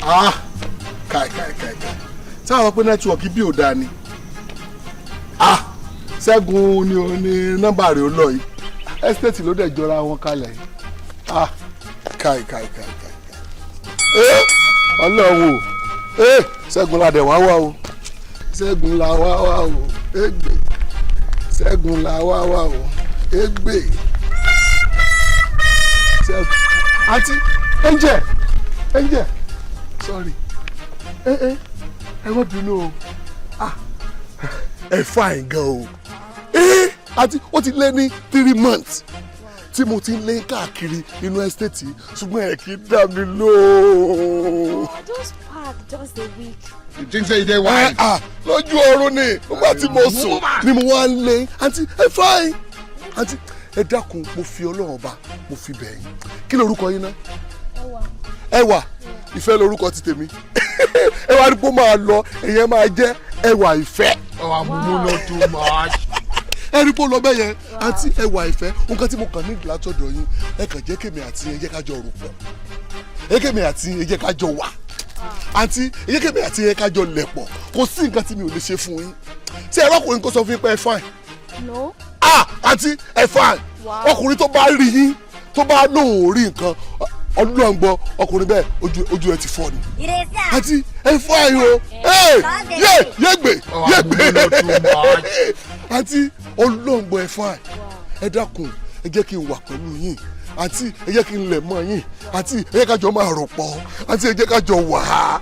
Kai. Sáwọn pé nẹ́tíwọ̀kì bí ò dáa ni. Ṣẹ́gun ni o ní nọ́mbà rẹ̀ ó lọ yìí. Ẹ́stéètì ló dẹ̀ jọra wọn kalẹ̀. Kai. Ọlọ́run o. Ṣẹ́gun la dẹ̀ wá o. Ṣẹ́gun la wá o. Ègbè. Ṣẹ́gun la wá o. Ègbè. Ṣẹ́gun. Àǹtí, Angel. Sorry. Ẹ má bínú o. Ẹ fine gan o. Àǹtí, ó ti lé ní 3 months tí mo ti ń lé káàkiri inú estate ṣùgbọ́n ẹ kì í dá mi lóhùn. Just park just a week. You think say you dey wine? Lójú oorun ni nígbà tí mo sùn ni mo wá ń lé. Àǹtí, ẹ fine. Àǹtí, ẹ dákun mo fi Ọlọ́run ọba mo fi bẹ̀ yín. Kí lorúkọ yín náà? Ẹwà. Ìfẹ́ lorúkọ ti tèmi. Ẹwà ni kó máa lọ èyàn máa jẹ́ Ẹwà Ìfẹ́. Àmúmú not too much. Ẹni pé ó lọ bẹ́ẹ̀ yẹn àǹtí Ẹwà Ìfẹ́ nǹkan tí mo kàn ní látọ̀dọ̀ yín ẹ kàn jẹ́ kémi àti ẹ jẹ́ ká jọ rò pọ̀ ẹ kémi àti ẹ jẹ́ ká jọ wà àǹtí ẹ jẹ́ kémi àti ẹ ká jọ lẹ̀ pọ̀ kò sí nǹkan tí mi ò lè ṣe fún yín ṣé ẹ rọ́kùnrin kó sọ fún yín pé ẹ fine. No. Àǹtí ẹ fine ọkùnrin tó bá rí yín tó bá lóun ò rí nǹkan Ọlọ́run gbọ́ ọkùnrin bẹ́ẹ̀ ojú ẹ ti fọ́ ni. Àǹtí ẹ fine o yégbè àǹtí Ọlọ́run gbọ́ ẹ fine ẹ dákun ẹ jẹ́ kí n wà pẹ̀lú yín àǹtí ẹ jẹ́ kí n lẹ̀ mọ́ yín àǹtí ẹ jẹ́ ká jọ máa rò pọ̀ àǹtí ẹ jẹ́ ká jọ wà á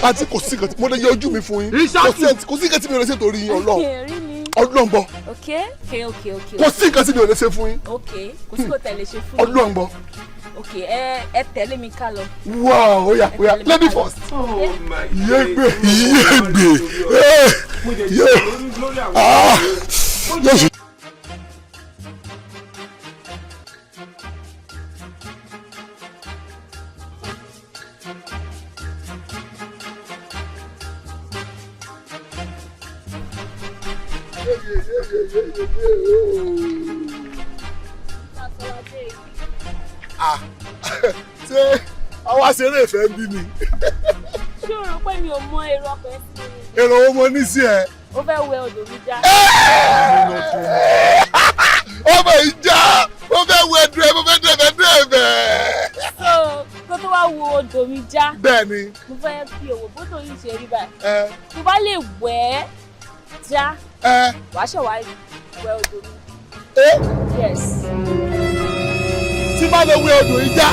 àǹtí kò sí nǹkan tí mo lè yọ ojú mi fún yín kò sí nǹkan tí mi ò lè ṣe torí yín Ọlọ́run gbọ́ kò sí nǹkan tí mi ò lè ṣe fún yín kò sí kò tẹ̀lé ṣe fún yín Ọlọ́run gbọ́. Ẹ tẹ̀lé mi ká lọ. Wow, oya, let me first. Yégbè. Yes. Ṣé àwọn aṣeré ìfẹ́ ń bí mi? Ṣé o rò pé mi ò mọ èrò ọkọ̀ ẹ sí mi? Èrò owó mo ní sí ẹ. Ó fẹ́ wẹ odò mi já. Ọmọ ìjà ó fẹ́ wẹ ẹdùn ẹ mo fẹ́ dẹ̀bẹ̀. So kó tó wá wo odò mi já. Bẹ́ẹ̀ni. Mo fẹ́ fi òwò bótó yìí ṣe rí báyìí. Tó bá lè wẹ̀ ẹ́ já. Wàá ṣe wá wẹ odò mi. Yes. Tí bá lè wẹ odò yìí já.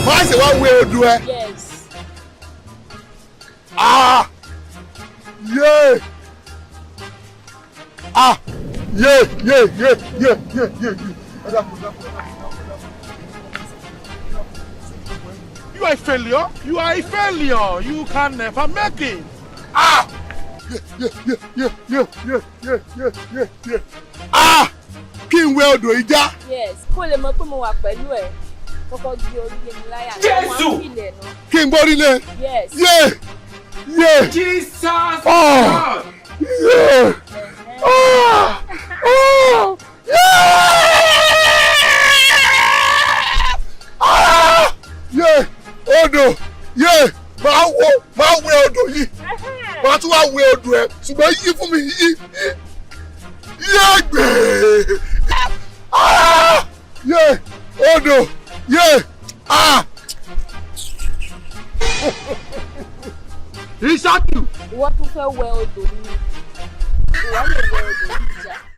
Má ṣe wá wẹ odò ẹ. Yes. Yeah. You are a failure. You can never make it. Kí n wẹ odò yìí já. Yes. Kó lè mọ̀ pé mo wà pẹ̀lú ẹ̀. Kọ́kọ́ gbé orílẹ̀ mi láyà. Jésù. Kí n gbórí lé. Yes. Jesus. God. Odò máa wẹ odò yìí máa tún wá wẹ odò ẹ ṣùgbọ́n yí fún mi yí gbè odò Ìṣàkì. Ìwọ tún fẹ́ wẹ odò mi. Ìwọ lè wẹ odò mi jà.